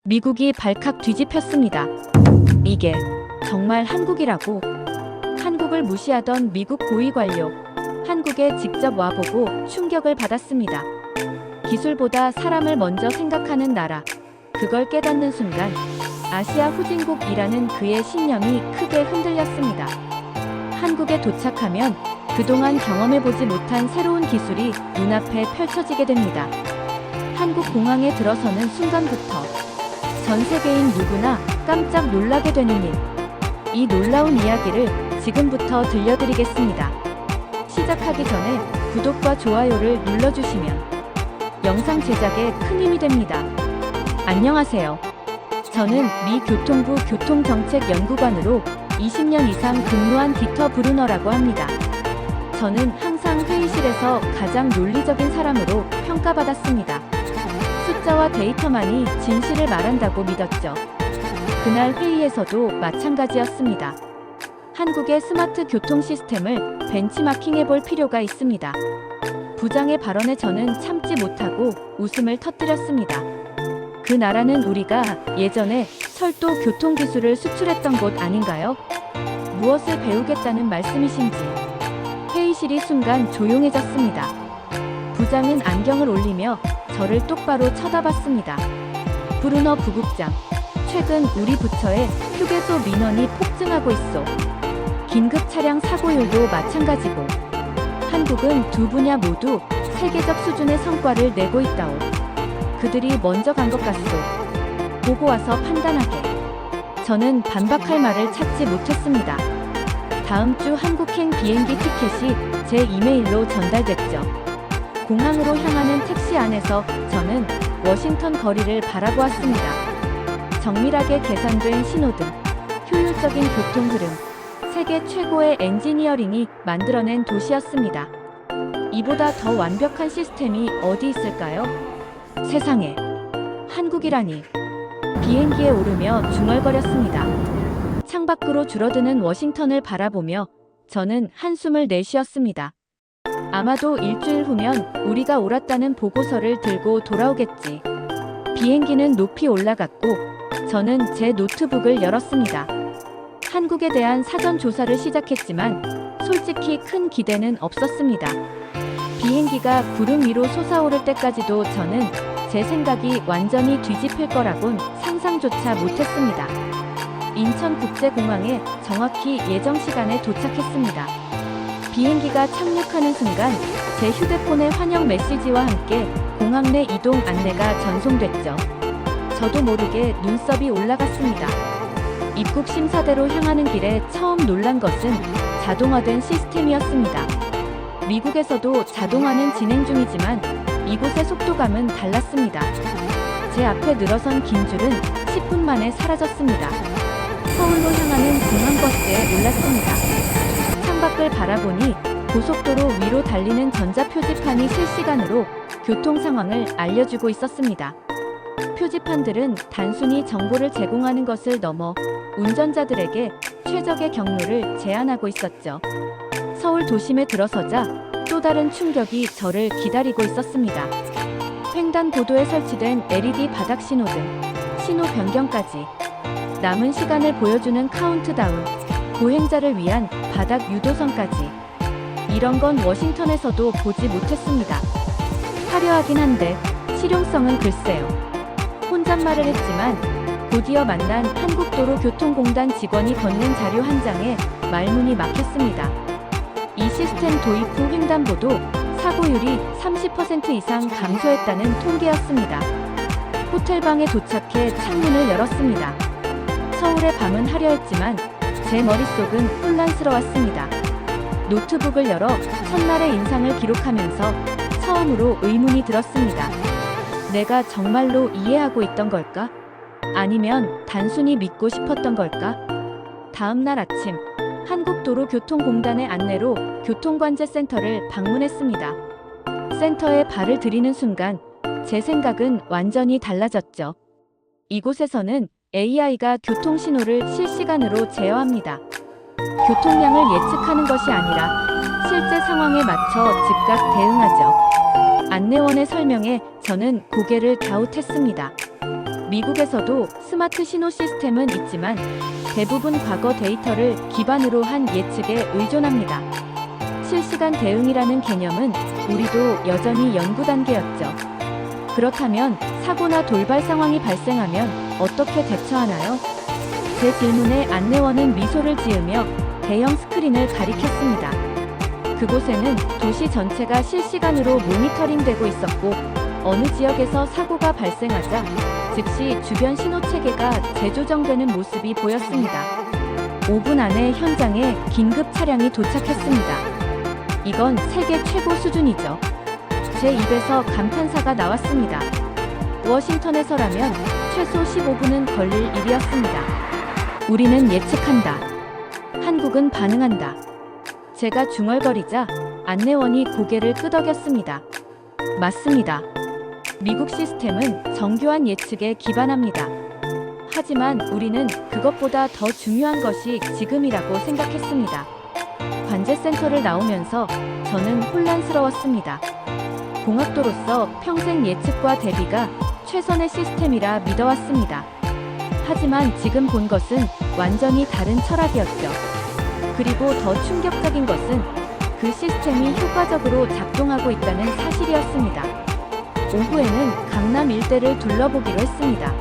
미국이 발칵 뒤집혔습니다. 이게 정말 한국이라고? 한국을 무시하던 미국 고위 관료, 한국에 직접 와보고 충격을 받았습니다. 기술보다 사람을 먼저 생각하는 나라, 그걸 깨닫는 순간 아시아 후진국이라는 그의 신념이 크게 흔들렸습니다. 한국에 도착하면 그동안 경험해보지 못한 새로운 기술이 눈앞에 펼쳐지게 됩니다. 한국 공항에 들어서는 순간부터 전 세계인 누구나 깜짝 놀라게 되는 일. 이 놀라운 이야기를 지금부터 들려드리겠습니다. 시작하기 전에 구독과 좋아요를 눌러주시면 영상 제작에 큰 힘이 됩니다. 안녕하세요. 저는 미 교통부 교통정책연구관으로 20년 이상 근무한 디터 브루너라고 합니다. 저는 항상 회의실에서 가장 논리적인 사람으로 평가받았습니다. 숫자와 데이터만이 진실을 말한다고 믿었죠. 그날 회의에서도 마찬가지였습니다. 한국의 스마트 교통 시스템을 벤치마킹해볼 필요가 있습니다. 부장의 발언에 저는 참지 못하고 웃음을 터뜨렸습니다. 그 나라는 우리가 예전에 철도 교통 기술을 수출했던 곳 아닌가요? 무엇을 배우겠다는 말씀이신지. 회의실이 순간 조용해졌습니다. 부장은 안경을 올리며 저를 똑바로 쳐다봤습니다. 브루너 부국장, 최근 우리 부처에 휴게소 민원이 폭증하고 있어. 긴급 차량 사고율도 마찬가지고. 한국은 두 분야 모두 세계적 수준의 성과를 내고 있다오. 그들이 먼저 간 것 같소. 보고 와서 판단하게. 저는 반박할 말을 찾지 못했습니다. 다음 주 한국행 비행기 티켓이 제 이메일로 전달됐죠. 공항으로 향하는 택시 안에서 저는 워싱턴 거리를 바라보았습니다. 정밀하게 계산된 신호등, 효율적인 교통 흐름, 세계 최고의 엔지니어링이 만들어낸 도시였습니다. 이보다 더 완벽한 시스템이 어디 있을까요? 세상에, 한국이라니. 비행기에 오르며 중얼거렸습니다. 창밖으로 줄어드는 워싱턴을 바라보며 저는 한숨을 내쉬었습니다. 아마도 일주일 후면 우리가 옳았다는 보고서를 들고 돌아오겠지. 비행기는 높이 올라갔고 저는 제 노트북을 열었습니다. 한국에 대한 사전 조사를 시작했지만 솔직히 큰 기대는 없었습니다. 비행기가 구름 위로 솟아오를 때까지도 저는 제 생각이 완전히 뒤집힐 거라곤 상상조차 못했습니다. 인천국제공항에 정확히 예정 시간에 도착했습니다. 비행기가 착륙하는 순간 제 휴대폰의 환영 메시지와 함께 공항 내 이동 안내가 전송됐죠. 저도 모르게 눈썹이 올라갔습니다. 입국 심사대로 향하는 길에 처음 놀란 것은 자동화된 시스템이었습니다. 미국에서도 자동화는 진행 중이지만 이곳의 속도감은 달랐습니다. 제 앞에 늘어선 긴 줄은 10분 만에 사라졌습니다. 서울로 향하는 공항버스에 올랐습니다. 창밖을 바라보니 고속도로 위로 달리는 전자표지판이 실시간으로 교통 상황을 알려주고 있었습니다. 표지판들은 단순히 정보를 제공하는 것을 넘어 운전자들에게 최적의 경로를 제안하고 있었죠. 서울 도심에 들어서자 또 다른 충격이 저를 기다리고 있었습니다. 횡단보도에 설치된 LED 바닥 신호등, 신호 변경까지. 남은 시간을 보여주는 카운트다운, 보행자를 위한 바닥 유도선까지. 이런 건 워싱턴에서도 보지 못했습니다. 화려하긴 한데 실용성은 글쎄요. 혼잣말을 했지만 곧이어 만난 한국도로교통공단 직원이 건넨 자료 한 장에 말문이 막혔습니다. 이 시스템 도입 후 횡단보도 사고율이 30% 이상 감소했다는 통계였습니다. 호텔방에 도착해 창문을 열었습니다. 서울의 밤은 화려했지만 제 머릿속은 혼란스러웠습니다. 노트북을 열어 첫날의 인상을 기록하면서 처음으로 의문이 들었습니다. 내가 정말로 이해하고 있던 걸까? 아니면 단순히 믿고 싶었던 걸까? 다음 날 아침, 한국도로교통공단의 안내로 교통관제센터를 방문했습니다. 센터에 발을 들이는 순간 제 생각은 완전히 달라졌죠. 이곳에서는 AI가 교통신호를 실시간으로 제어합니다. 교통량을 예측하는 것이 아니라 실제 상황에 맞춰 즉각 대응하죠. 안내원의 설명에 저는 고개를 갸웃했습니다. 미국에서도 스마트 신호 시스템은 있지만 대부분 과거 데이터를 기반으로 한 예측에 의존합니다. 실시간 대응이라는 개념은 우리도 여전히 연구 단계였죠. 그렇다면 사고나 돌발 상황이 발생하면 어떻게 대처하나요? 제 질문에 안내원은 미소를 지으며 대형 스크린을 가리켰습니다. 그곳에는 도시 전체가 실시간으로 모니터링되고 있었고 어느 지역에서 사고가 발생하자 즉시 주변 신호 체계가 재조정되는 모습이 보였습니다. 5분 안에 현장에 긴급 차량이 도착했습니다. 이건 세계 최고 수준이죠. 제 입에서 감탄사가 나왔습니다. 워싱턴에서라면 최소 15분은 걸릴 일이었습니다. 우리는 예측한다. 한국은 반응한다. 제가 중얼거리자 안내원이 고개를 끄덕였습니다. 맞습니다. 미국 시스템은 정교한 예측에 기반합니다. 하지만 우리는 그것보다 더 중요한 것이 지금이라고 생각했습니다. 관제센터를 나오면서 저는 혼란스러웠습니다. 공학도로서 평생 예측과 대비가 최선의 시스템이라 믿어왔습니다. 하지만 지금 본 것은 완전히 다른 철학이었죠. 그리고 더 충격적인 것은 그 시스템이 효과적으로 작동하고 있다는 사실이었습니다. 오후에는 강남 일대를 둘러보기로 했습니다.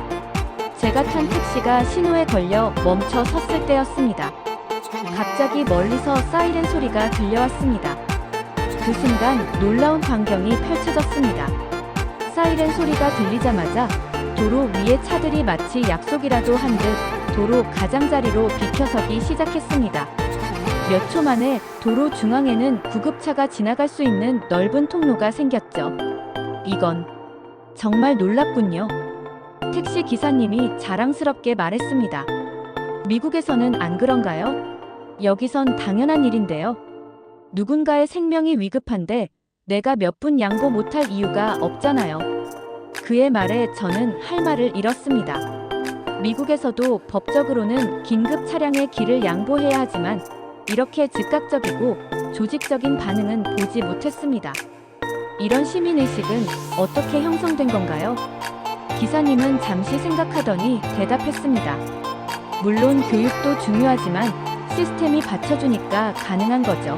제가 탄 택시가 신호에 걸려 멈춰 섰을 때였습니다. 갑자기 멀리서 사이렌 소리가 들려왔습니다. 그 순간 놀라운 광경이 펼쳐졌습니다. 사이렌 소리가 들리자마자 도로 위의 차들이 마치 약속이라도 한 듯 도로 가장자리로 비켜서기 시작했습니다. 몇 초 만에 도로 중앙에는 구급차가 지나갈 수 있는 넓은 통로가 생겼죠. 이건 정말 놀랍군요. 택시 기사님이 자랑스럽게 말했습니다. 미국에서는 안 그런가요? 여기선 당연한 일인데요. 누군가의 생명이 위급한데 내가 몇 분 양보 못할 이유가 없잖아요. 그의 말에 저는 할 말을 잃었습니다. 미국에서도 법적으로는 긴급 차량의 길을 양보해야 하지만 이렇게 즉각적이고 조직적인 반응은 보지 못했습니다. 이런 시민의식은 어떻게 형성된 건가요? 기사님은 잠시 생각하더니 대답했습니다. 물론 교육도 중요하지만 시스템이 받쳐주니까 가능한 거죠.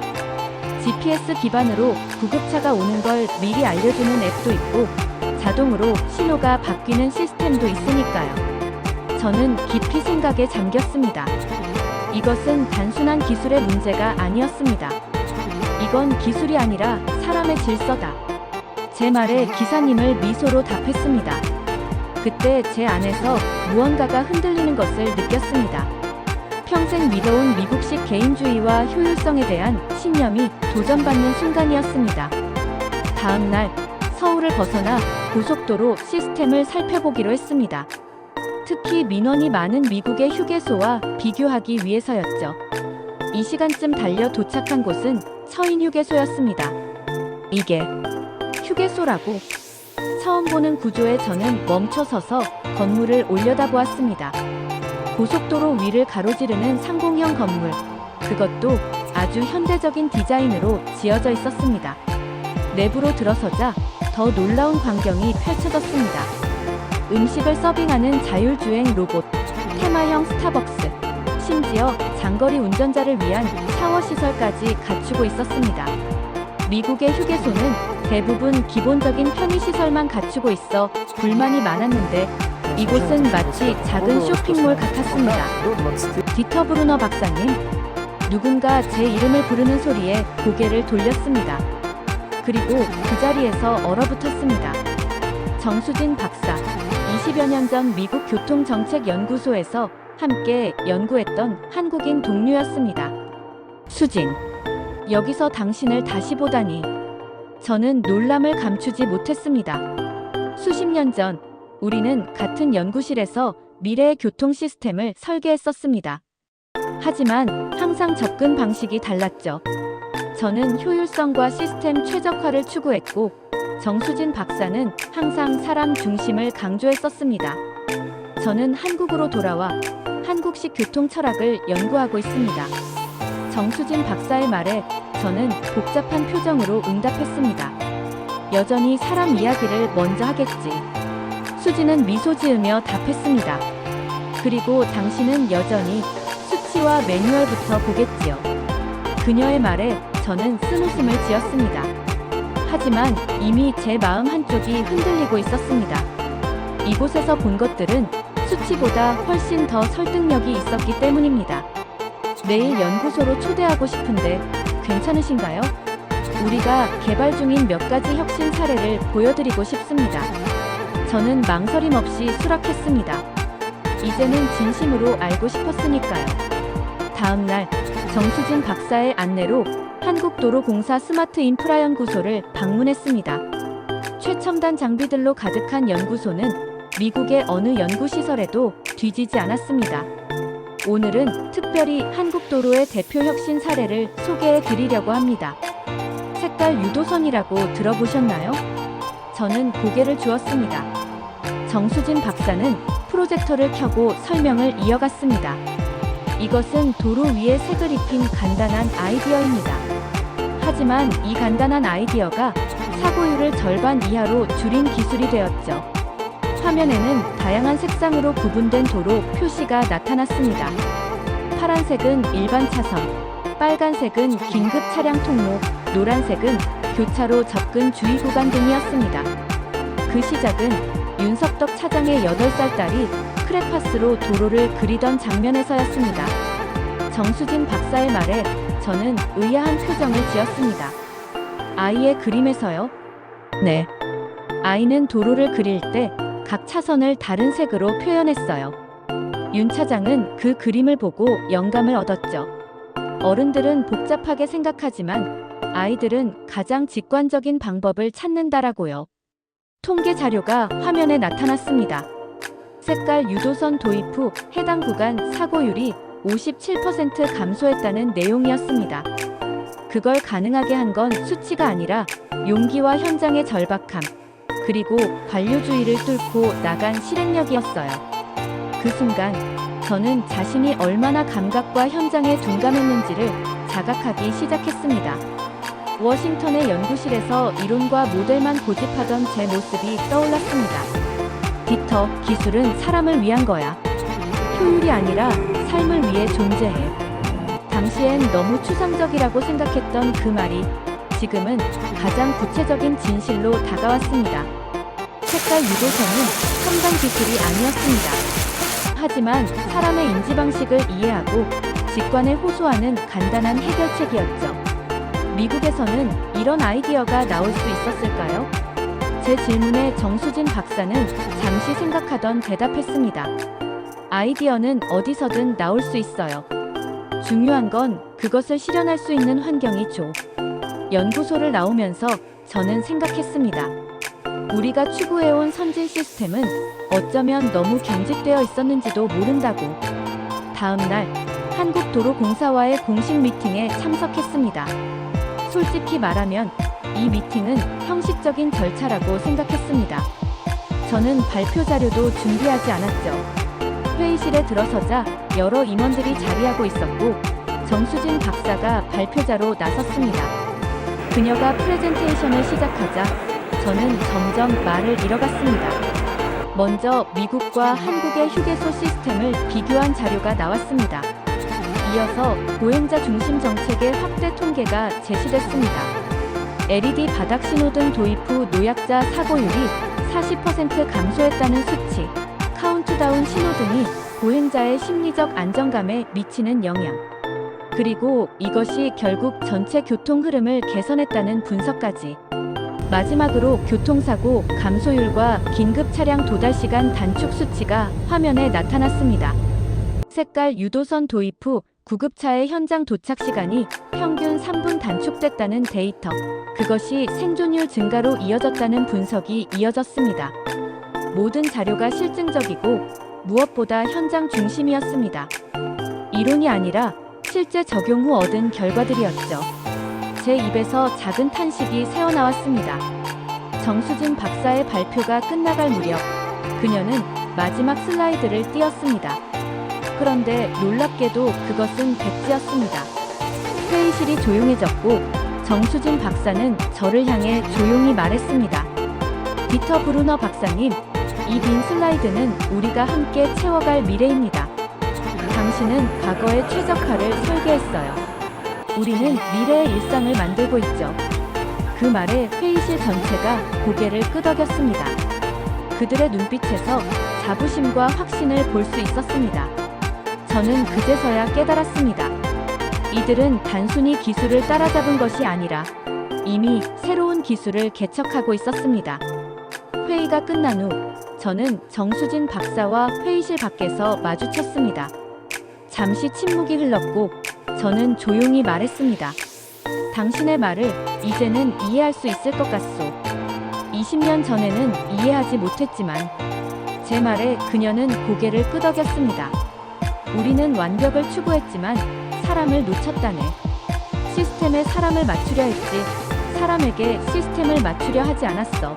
GPS 기반으로 구급차가 오는 걸 미리 알려주는 앱도 있고 자동으로 신호가 바뀌는 시스템도 있으니까요. 저는 깊이 생각에 잠겼습니다. 이것은 단순한 기술의 문제가 아니었습니다. 이건 기술이 아니라 사람의 질서다. 제 말에 기사님을 미소로 답했습니다. 그때 제 안에서 무언가가 흔들리는 것을 느꼈습니다. 평생 믿어온 미국식 개인주의와 효율성에 대한 신념이 도전받는 순간이었습니다. 다음 날 서울을 벗어나 고속도로 시스템을 살펴보기로 했습니다. 특히 민원이 많은 미국의 휴게소와 비교하기 위해서였죠. 이 시간쯤 달려 도착한 곳은 서인 휴게소였습니다. 이게 휴게소라고? 처음 보는 구조에 저는 멈춰서서 건물을 올려다보았습니다. 고속도로 위를 가로지르는 상공형 건물, 그것도 아주 현대적인 디자인으로 지어져 있었습니다. 내부로 들어서자 더 놀라운 광경이 펼쳐졌습니다. 음식을 서빙하는 자율주행 로봇, 테마형 스타벅스, 심지어 장거리 운전자를 위한 샤워 시설까지 갖추고 있었습니다. 미국의 휴게소는 대부분 기본적인 편의시설만 갖추고 있어 불만이 많았는데 이곳은 마치 작은 쇼핑몰 같았습니다. 디터 브루너 박사님, 누군가 제 이름을 부르는 소리에 고개를 돌렸습니다. 그리고 그 자리에서 얼어붙었습니다. 정수진 박사, 20여 년 전 미국 교통정책연구소에서 함께 연구했던 한국인 동료였습니다. 수진, 여기서 당신을 다시 보다니. 저는 놀람을 감추지 못했습니다. 수십 년 전 우리는 같은 연구실에서 미래의 교통 시스템을 설계했었습니다. 하지만 항상 접근 방식이 달랐죠. 저는 효율성과 시스템 최적화를 추구했고 정수진 박사는 항상 사람 중심을 강조했었습니다. 저는 한국으로 돌아와 한국식 교통 철학을 연구하고 있습니다. 정수진 박사의 말에 저는 복잡한 표정으로 응답했습니다. 여전히 사람 이야기를 먼저 하겠지. 수지는 미소 지으며 답했습니다. 그리고 당신은 여전히 수치와 매뉴얼부터 보겠지요. 그녀의 말에 저는 쓴웃음을 지었습니다. 하지만 이미 제 마음 한쪽이 흔들리고 있었습니다. 이곳에서 본 것들은 수치보다 훨씬 더 설득력이 있었기 때문입니다. 내일 연구소로 초대하고 싶은데 괜찮으신가요? 우리가 개발 중인 몇 가지 혁신 사례를 보여드리고 싶습니다. 저는 망설임 없이 수락했습니다. 이제는 진심으로 알고 싶었으니까요. 다음 날 정수진 박사의 안내로 한국도로공사 스마트 인프라 연구소를 방문했습니다. 최첨단 장비들로 가득한 연구소는 미국의 어느 연구시설에도 뒤지지 않았습니다. 오늘은 특별히 한국도로의 대표 혁신 사례를 소개해 드리려고 합니다. 색깔 유도선이라고 들어보셨나요? 저는 고개를 주었습니다. 정수진 박사는 프로젝터를 켜고 설명을 이어갔습니다. 이것은 도로 위에 색을 입힌 간단한 아이디어입니다. 하지만 이 간단한 아이디어가 사고율을 절반 이하로 줄인 기술이 되었죠. 화면에는 다양한 색상으로 구분된 도로 표시가 나타났습니다. 파란색은 일반 차선, 빨간색은 긴급 차량 통로, 노란색은 교차로 접근 주의 구간 등이었습니다. 그 시작은 윤석덕 차장의 8살 딸이 크레파스로 도로를 그리던 장면에서였습니다. 정수진 박사의 말에 저는 의아한 표정을 지었습니다. 아이의 그림에서요? 네. 아이는 도로를 그릴 때 각 차선을 다른 색으로 표현했어요. 윤 차장은 그 그림을 보고 영감을 얻었죠. 어른들은 복잡하게 생각하지만 아이들은 가장 직관적인 방법을 찾는다라고요. 통계 자료가 화면에 나타났습니다. 색깔 유도선 도입 후 해당 구간 사고율이 57% 감소했다는 내용이었습니다. 그걸 가능하게 한 건 수치가 아니라 용기와 현장의 절박함, 그리고 관료주의를 뚫고 나간 실행력이었어요. 그 순간 저는 자신이 얼마나 감각과 현장에 둔감했는지를 자각하기 시작했습니다. 워싱턴의 연구실에서 이론과 모델만 고집하던 제 모습이 떠올랐습니다. 디터, 기술은 사람을 위한 거야. 효율이 아니라 삶을 위해 존재해. 당시엔 너무 추상적이라고 생각했던 그 말이 지금은 가장 구체적인 진실로 다가왔습니다. 색깔 유도선은 첨단 기술이 아니었습니다. 하지만 사람의 인지 방식을 이해하고 직관에 호소하는 간단한 해결책이었죠. 미국에서는 이런 아이디어가 나올 수 있었을까요? 제 질문에 정수진 박사는 잠시 생각하던 대답했습니다. 아이디어는 어디서든 나올 수 있어요. 중요한 건 그것을 실현할 수 있는 환경이죠. 연구소를 나오면서 저는 생각했습니다. 우리가 추구해온 선진 시스템은 어쩌면 너무 경직되어 있었는지도 모른다고. 다음 날 한국도로공사와의 공식 미팅에 참석했습니다. 솔직히 말하면 이 미팅은 형식적인 절차라고 생각했습니다. 저는 발표 자료도 준비하지 않았죠. 회의실에 들어서자 여러 임원들이 자리하고 있었고 정수진 박사가 발표자로 나섰습니다. 그녀가 프레젠테이션을 시작하자 저는 점점 말을 잃어갔습니다. 먼저 미국과 한국의 휴게소 시스템을 비교한 자료가 나왔습니다. 이어서 보행자 중심 정책의 확대 통계가 제시됐습니다. LED 바닥 신호등 도입 후 노약자 사고율이 40% 감소했다는 수치, 카운트다운 신호등이 보행자의 심리적 안정감에 미치는 영향, 그리고 이것이 결국 전체 교통 흐름을 개선했다는 분석까지. 마지막으로 교통사고 감소율과 긴급 차량 도달 시간 단축 수치가 화면에 나타났습니다. 색깔 유도선 도입 후 구급차의 현장 도착 시간이 평균 3분 단축됐다는 데이터, 그것이 생존율 증가로 이어졌다는 분석이 이어졌습니다. 모든 자료가 실증적이고 무엇보다 현장 중심이었습니다. 이론이 아니라 실제 적용 후 얻은 결과들이었죠. 제 입에서 작은 탄식이 새어나왔습니다. 정수진 박사의 발표가 끝나갈 무렵 그녀는 마지막 슬라이드를 띄웠습니다. 그런데 놀랍게도 그것은 백지였습니다. 회의실이 조용해졌고 정수진 박사는 저를 향해 조용히 말했습니다. 디터 브루너 박사님, 이 빈 슬라이드는 우리가 함께 채워갈 미래입니다. 당신은 과거의 최적화를 설계했어요. 우리는 미래의 일상을 만들고 있죠. 그 말에 회의실 전체가 고개를 끄덕였습니다. 그들의 눈빛에서 자부심과 확신을 볼 수 있었습니다. 저는 그제서야 깨달았습니다. 이들은 단순히 기술을 따라잡은 것이 아니라 이미 새로운 기술을 개척하고 있었습니다. 회의가 끝난 후 저는 정수진 박사와 회의실 밖에서 마주쳤습니다. 잠시 침묵이 흘렀고 저는 조용히 말했습니다. 당신의 말을 이제는 이해할 수 있을 것 같소. 20년 전에는 이해하지 못했지만 제 말에 그녀는 고개를 끄덕였습니다. 우리는 완벽을 추구했지만 사람을 놓쳤다네. 시스템에 사람을 맞추려 했지 사람에게 시스템을 맞추려 하지 않았어.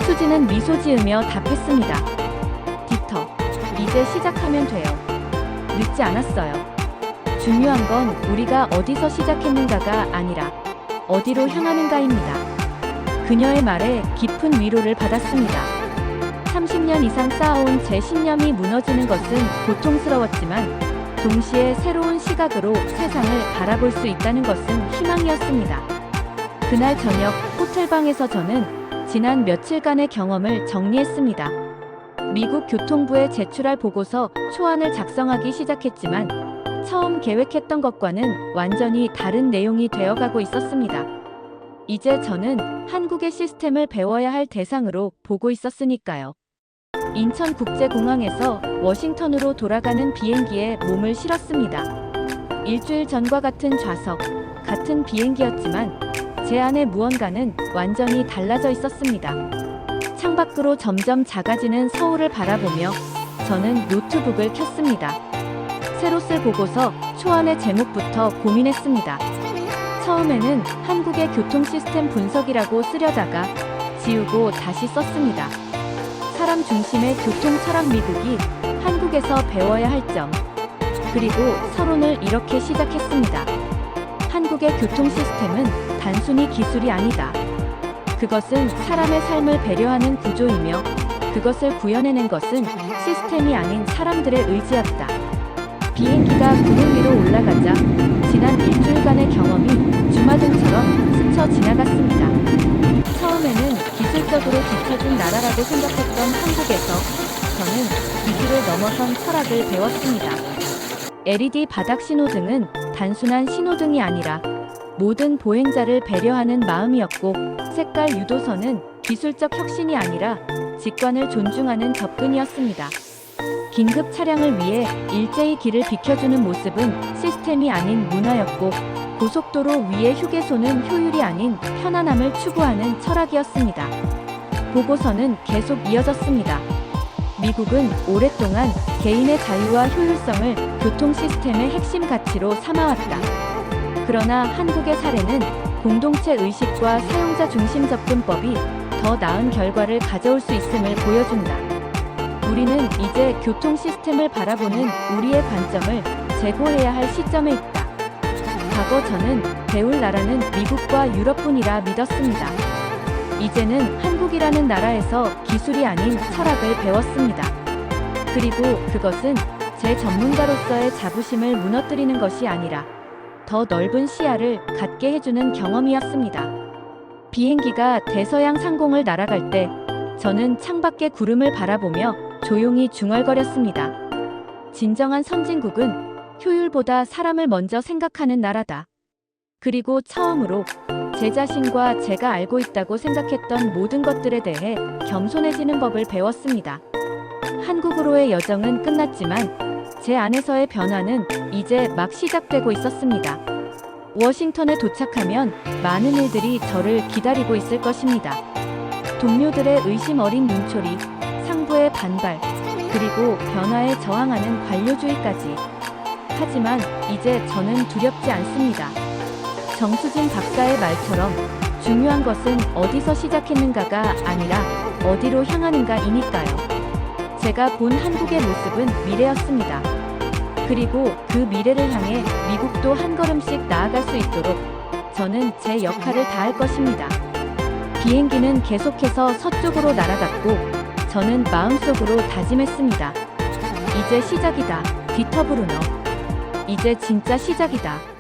수지는 미소 지으며 답했습니다. 딕터, 이제 시작하면 돼요. 늦지 않았어요. 중요한 건 우리가 어디서 시작했는가가 아니라 어디로 향하는가입니다. 그녀의 말에 깊은 위로를 받았습니다. 30년 이상 쌓아온 제 신념이 무너지는 것은 고통스러웠지만 동시에 새로운 시각으로 세상을 바라볼 수 있다는 것은 희망이었습니다. 그날 저녁 호텔방에서 저는 지난 며칠간의 경험을 정리했습니다. 미국 교통부에 제출할 보고서 초안을 작성하기 시작했지만 처음 계획했던 것과는 완전히 다른 내용이 되어가고 있었습니다. 이제 저는 한국의 시스템을 배워야 할 대상으로 보고 있었으니까요. 인천국제공항에서 워싱턴으로 돌아가는 비행기에 몸을 실었습니다. 일주일 전과 같은 좌석, 같은 비행기였지만 제 안의 무언가는 완전히 달라져 있었습니다. 창밖으로 점점 작아지는 서울을 바라보며 저는 노트북을 켰습니다. 새로 쓸 보고서 초안의 제목부터 고민했습니다. 처음에는 한국의 교통 시스템 분석이라고 쓰려다가 지우고 다시 썼습니다. 사람 중심의 교통 철학 미국이 한국에서 배워야 할 점. 그리고 서론을 이렇게 시작했습니다. 한국의 교통 시스템은 단순히 기술이 아니다. 그것은 사람의 삶을 배려하는 구조이며 그것을 구현해낸 것은 시스템이 아닌 사람들의 의지였다. 비행기가 구름 위로 올라가자 지난 일주일간의 경험이 주마등처럼 스쳐 지나갔습니다. 처음에는 기술적으로 뒤처진 나라라고 생각했던 한국에서 저는 기술을 넘어선 철학을 배웠습니다. LED 바닥 신호등은 단순한 신호등이 아니라 모든 보행자를 배려하는 마음이었고 색깔 유도선은 기술적 혁신이 아니라 직관을 존중하는 접근이었습니다. 긴급 차량을 위해 일제히 길을 비켜주는 모습은 시스템이 아닌 문화였고 고속도로 위의 휴게소는 효율이 아닌 편안함을 추구하는 철학이었습니다. 보고서는 계속 이어졌습니다. 미국은 오랫동안 개인의 자유와 효율성을 교통 시스템의 핵심 가치로 삼아왔다. 그러나 한국의 사례는 공동체 의식과 사용자 중심 접근법이 더 나은 결과를 가져올 수 있음을 보여준다. 우리는 이제 교통 시스템을 바라보는 우리의 관점을 재고해야 할 시점에 있다. 과거 저는 배울 나라는 미국과 유럽뿐이라 믿었습니다. 이제는 한국이라는 나라에서 기술이 아닌 철학을 배웠습니다. 그리고 그것은 제 전문가로서의 자부심을 무너뜨리는 것이 아니라 더 넓은 시야를 갖게 해주는 경험이었습니다. 비행기가 대서양 상공을 날아갈 때 저는 창밖의 구름을 바라보며 조용히 중얼거렸습니다. 진정한 선진국은 효율보다 사람을 먼저 생각하는 나라다. 그리고 처음으로 제 자신과 제가 알고 있다고 생각했던 모든 것들에 대해 겸손해지는 법을 배웠습니다. 한국으로의 여정은 끝났지만 제 안에서의 변화는 이제 막 시작되고 있었습니다. 워싱턴에 도착하면 많은 일들이 저를 기다리고 있을 것입니다. 동료들의 의심 어린 눈초리, 상부의 반발, 그리고 변화에 저항하는 관료주의까지. 하지만 이제 저는 두렵지 않습니다. 정수진 박사의 말처럼 중요한 것은 어디서 시작했는가가 아니라 어디로 향하는가이니까요. 제가 본 한국의 모습은 미래였습니다. 그리고 그 미래를 향해 미국도 한 걸음씩 나아갈 수 있도록 저는 제 역할을 다할 것입니다. 비행기는 계속해서 서쪽으로 날아갔고 저는 마음속으로 다짐했습니다. 이제 시작이다. 디터 브루너. 이제 진짜 시작이다.